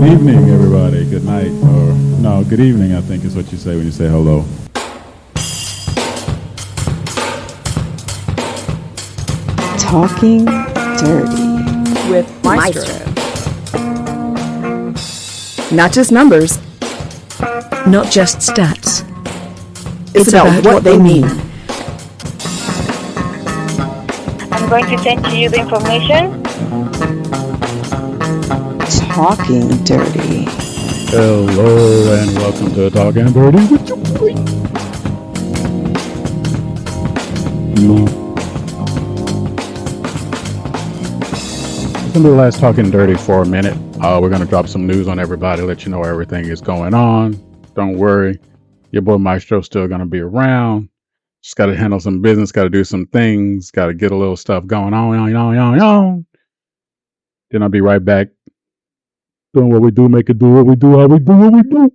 evening, everybody. Good night. Or, no, good evening, I think is what you say when you say hello. Talking Durty with Maestro. Not just numbers, Not just stats. it's about what they mean. I'm going to send to you the information. Talking Durty. Hello, and welcome to Talkin Durty with your boy. Welcome to the last Talkin Durty for a minute. We're going to drop some news on everybody, let you know everything is going on. Don't worry, your boy Maestro's still going to be around. Just got to handle some business, got to do some things, got to get a little stuff going on. Then I'll be right back doing what we do, make it do what we do, how we do what we do.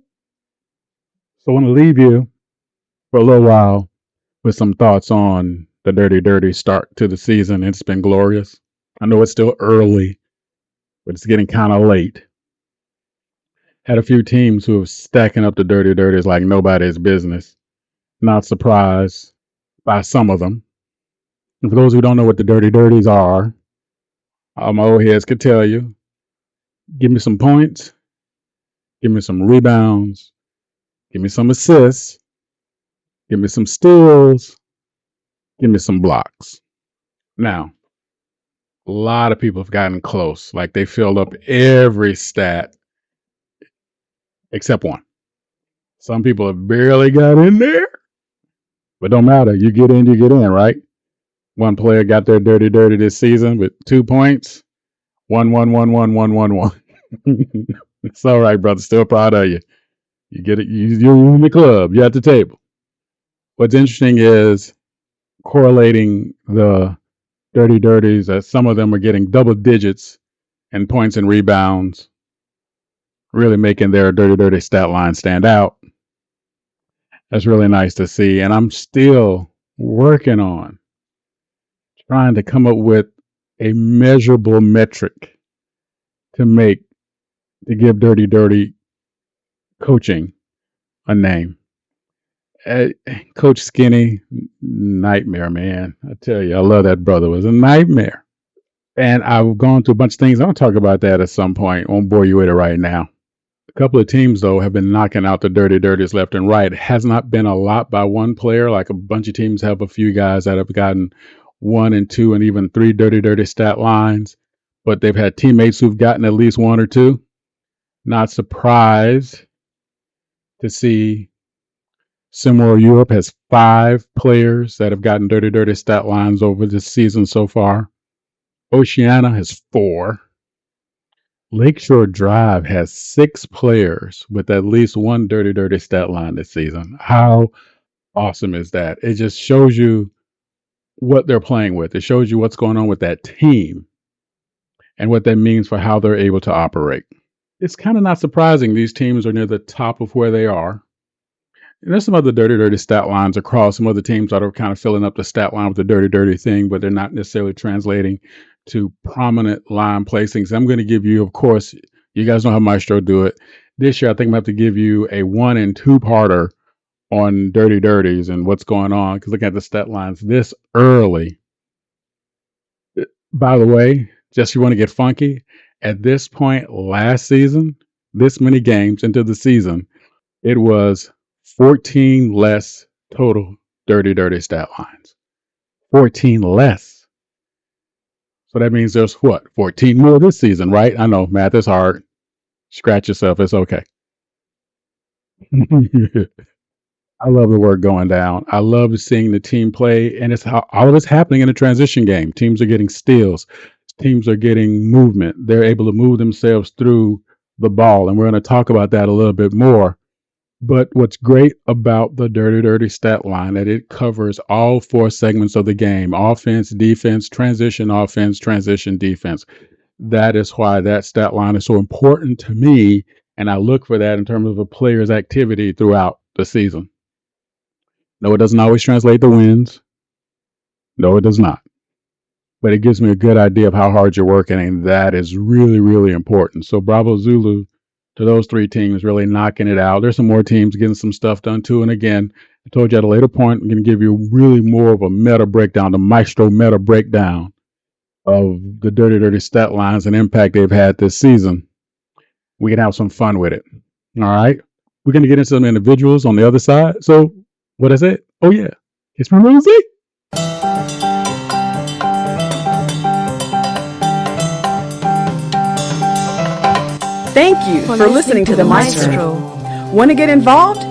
So I want to leave you for a little while with some thoughts on the dirty start to the season. It's been glorious. I know it's still early, but it's getting kind of late. Had a few teams who are stacking up the dirties like nobody's business. Not surprised by some of them. And for those who don't know what the dirties are, my old heads could tell you. Give me some points. Give me some rebounds. Give me some assists. Give me some steals. Give me some blocks. Now, a lot of people have gotten close. Like they filled up every stat except one. Some people have barely got in there. But don't matter. You get in, right? One player got their dirty this season with 2 points. 1. It's all right, brother. Still proud of you. You get it. You're in the club. You're at the table. What's interesting is correlating the dirties as some of them are getting double digits in points and rebounds, really making their dirty stat line stand out. That's really nice to see. And I'm still working on trying to come up with a measurable metric to give dirty coaching a name. Coach Skinny, nightmare, man. I tell you, I love that brother. It was a nightmare. And I've gone through a bunch of things. I'll talk about that at some point. Won't bore you with it right now. A couple of teams, though, have been knocking out the dirties left and right. It has not been a lot by one player. Like a bunch of teams have a few guys that have gotten 1 and 2 and even 3 dirty stat lines. But they've had teammates who've gotten at least 1 or 2. Not surprised to see SimWorld Europe has 5 players that have gotten dirty stat lines over this season so far. Oceania has 4. Lakeshore Drive has 6 players with at least 1 dirty stat line this season. How awesome is that? It just shows you what they're playing with. It shows you what's going on with that team and what that means for how they're able to operate. It's kind of not surprising these teams are near the top of where they are. And there's some other dirty stat lines across some other teams that are kind of filling up the stat line with the dirty thing, but they're not necessarily translating to prominent line placings. I'm going to give you, of course, you guys know how Maestro do it. This year, I think I'm going to have to give you a 1 and 2-parter on dirties and what's going on, because looking at the stat lines this early. By the way, just you want to get funky, at this point last season, this many games into the season, it was 14 less total dirty stat lines. 14 less. So that means there's what? 14 more this season, right? I know math is hard. Scratch yourself. It's okay. I love the work going down. I love seeing the team play, and it's how all of it's happening in a transition game. Teams are getting steals. Teams are getting movement. They're able to move themselves through the ball, and we're going to talk about that a little bit more. But what's great about the dirty stat line that it covers all 4 segments of the game: offense, defense, transition defense. That is why that stat line is so important to me, and I look for that in terms of a player's activity throughout the season. No, it doesn't always translate to wins. No, it does not. But it gives me a good idea of how hard you're working, and that is really, really important. So Bravo Zulu to those three teams really knocking it out. There's some more teams getting some stuff done too. And again, I told you at a later point, I'm going to give you really more of a meta breakdown, the Maestro meta breakdown of the Durty stat lines and impact they've had this season. We can have some fun with it. All right. We're going to get into some individuals on the other side. So what is it? Oh, yeah. It's my music. Thank you for listening to the Maestro. Want to get involved?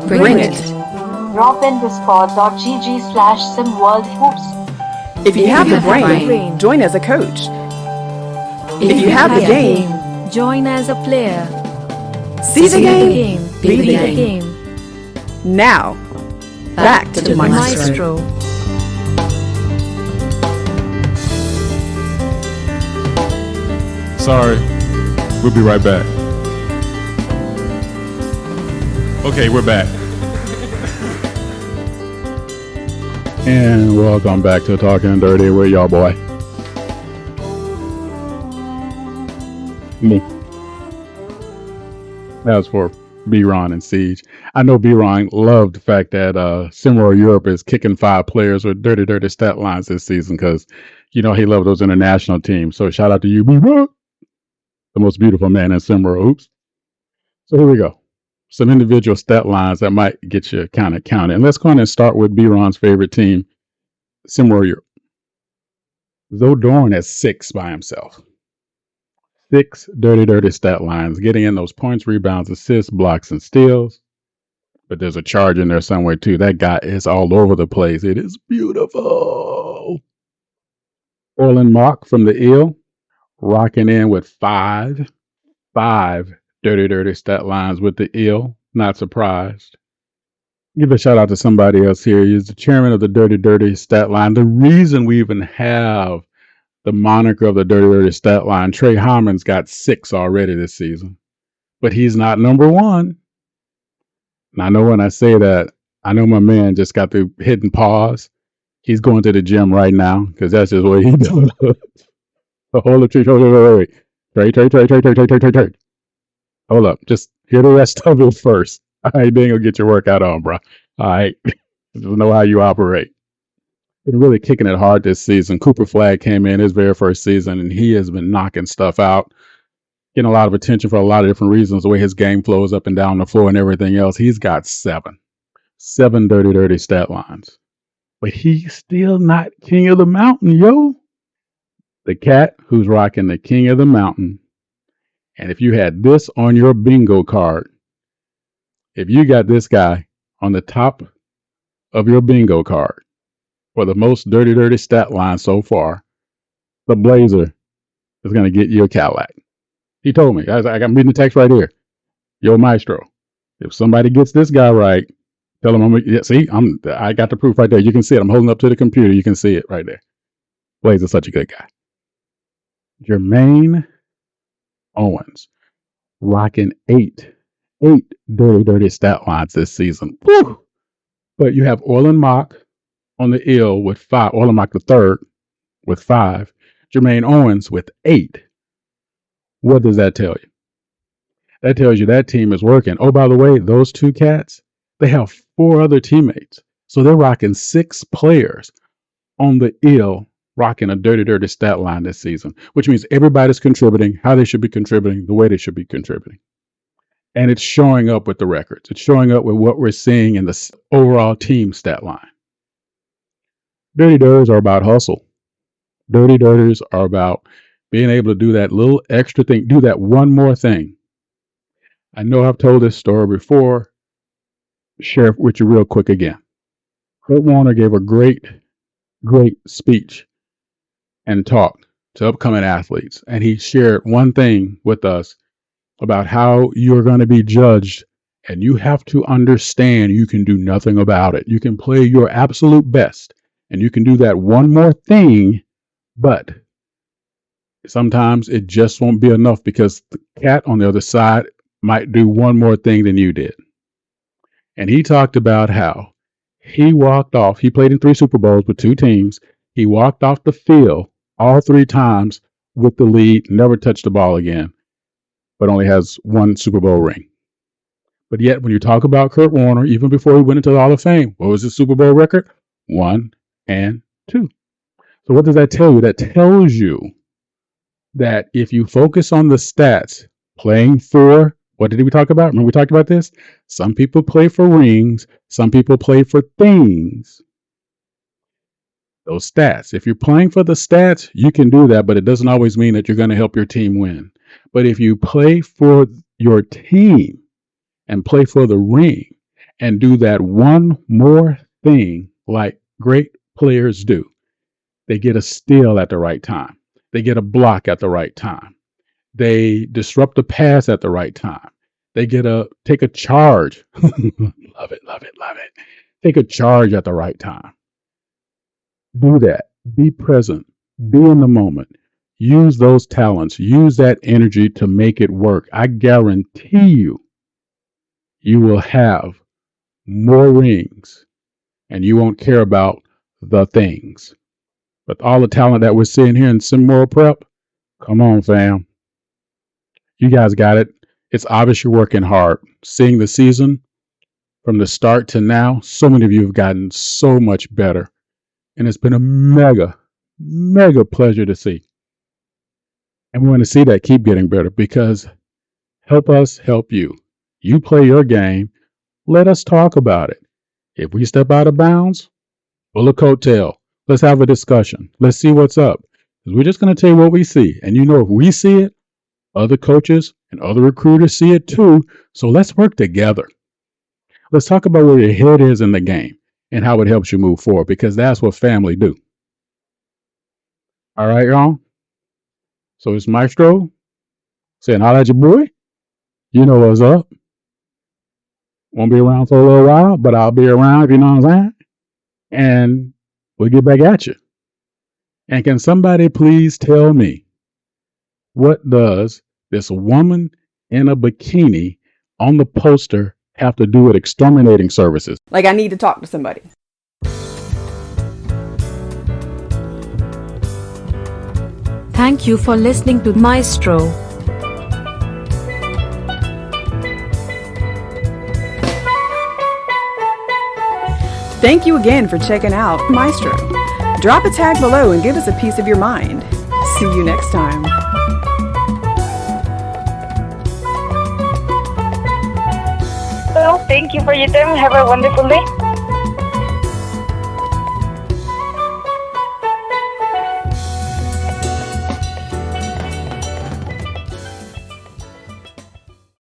Bring it. Drop in discord.gg/SimWorld Hoops. If you have the brain, join as a coach. If you have the game, join as a player. see the game, be be the the game. game. Now, back to the Maestro. Sorry. We'll be right back. Okay, we're back. And welcome back to Talking Dirty with y'all boy. Me. That was for B-Ron and Siege. I know B-Ron loved the fact that SimWorld Europe is kicking 5 players with dirty stat lines this season because, you know, he loved those international teams. So shout out to you, B-Ron, the most beautiful man in SimWorld Hoops. So here we go. Some individual stat lines that might get you kind of counted. And let's go ahead and start with B-Ron's favorite team, SimWorld Europe. Zoe Dorn has 6 by himself. 6 dirty stat lines, getting in those points, rebounds, assists, blocks, and steals. But there's a charge in there somewhere too. That guy is all over the place. It is beautiful. Orlin Mock from the Eel, rocking in with 5 dirty stat lines with the Eel. Not surprised. Give a shout out to somebody else here. He's the chairman of the dirty stat line. The reason we even have the moniker of the dirty stat line, Trey Harmon's got 6 already this season, but he's not number 1. And I know when I say that, I know my man just got the hidden pause. He's going to the gym right now because that's just what he does. So hold up, Trey. Trey. Hold up. Just hear the rest of it first. All right, then you'll get your workout on, bro. All right. Just know how you operate. Been really kicking it hard this season. Cooper Flagg came in his very first season, and he has been knocking stuff out, getting a lot of attention for a lot of different reasons, the way his game flows up and down the floor and everything else. He's got 7 dirty stat lines. But he's still not king of the mountain, yo. The cat who's rocking the king of the mountain. And if you had this on your bingo card, if you got this guy on the top of your bingo card for the most dirty stat line so far, the Blazer is going to get you a Cadillac. He told me. I'm reading the text right here. Yo, Maestro, if somebody gets this guy right, tell him I got the proof right there. You can see it. I'm holding up to the computer. You can see it right there. Blazer's such a good guy. Jermaine Owens, rocking 8 dirty stat lines this season. Woo! But you have Orlin Mock on the Eel with 5. Orlin Mock the third with 5. Jermaine Owens with 8. What does that tell you? That tells you that team is working. Oh, by the way, those 2 cats, they have 4 other teammates. So they're rocking 6 players on the Eel, rocking a dirty stat line this season, which means everybody's contributing how they should be contributing, the way they should be contributing. And it's showing up with the records. It's showing up with what we're seeing in the overall team stat line. Dirty Dirters are about hustle. Dirty Dirters are about being able to do that little extra thing, do that one more thing. I know I've told this story before. Share it with you real quick again. Kurt Warner gave a great speech and talk to upcoming athletes. And he shared one thing with us about how you're going to be judged, and you have to understand you can do nothing about it. You can play your absolute best, and you can do that one more thing, but sometimes it just won't be enough because the cat on the other side might do one more thing than you did. And he talked about how he walked off. He played in 3 Super Bowls with 2 teams. He walked off the field all 3 times with the lead, never touched the ball again. but only has one Super Bowl ring. But yet, when you talk about Kurt Warner, even before he went into the Hall of Fame, what was his Super Bowl record? 1 and 2. So what does that tell you? That tells you that if you focus on the stats, playing for, what did we talk about? Remember we talked about this? Some people play for rings. Some people play for things. Those stats. If you're playing for the stats, you can do that, but it doesn't always mean that you're going to help your team win. But if you play for your team and play for the ring and do that one more thing like great players do, they get a steal at the right time. They get a block at the right time. They disrupt the pass at the right time. They take a charge. Love it, love it, love it. Take a charge at the right time. Do that. Be present. Be in the moment. Use those talents. Use that energy to make it work. I guarantee you will have more rings and you won't care about the things. But all the talent that we're seeing here in SimWorld Prep, come on, fam. You guys got it. It's obvious you're working hard. Seeing the season from the start to now, so many of you have gotten so much better. And it's been a mega, mega pleasure to see. And we want to see that keep getting better because help us help you. You play your game. Let us talk about it. If we step out of bounds, pull a coattail. Let's have a discussion. Let's see what's up. Because we're just going to tell you what we see. And you know, if we see it, other coaches and other recruiters see it too. So let's work together. Let's talk about where your head is in the game and how it helps you move forward, because that's what family do. All right, y'all. So it's Maestro saying, holla at your boy. You know what's up. Won't be around for a little while, but I'll be around, if you know what I'm saying. And we'll get back at you. And can somebody please tell me, what does this woman in a bikini on the poster have to do with exterminating services? Like I need to talk to somebody. Thank you for listening to Maestro. Thank you again for checking out Maestro. Drop a tag below and give us a piece of your mind. See you next time. Well, thank you for your time. Have a wonderful day.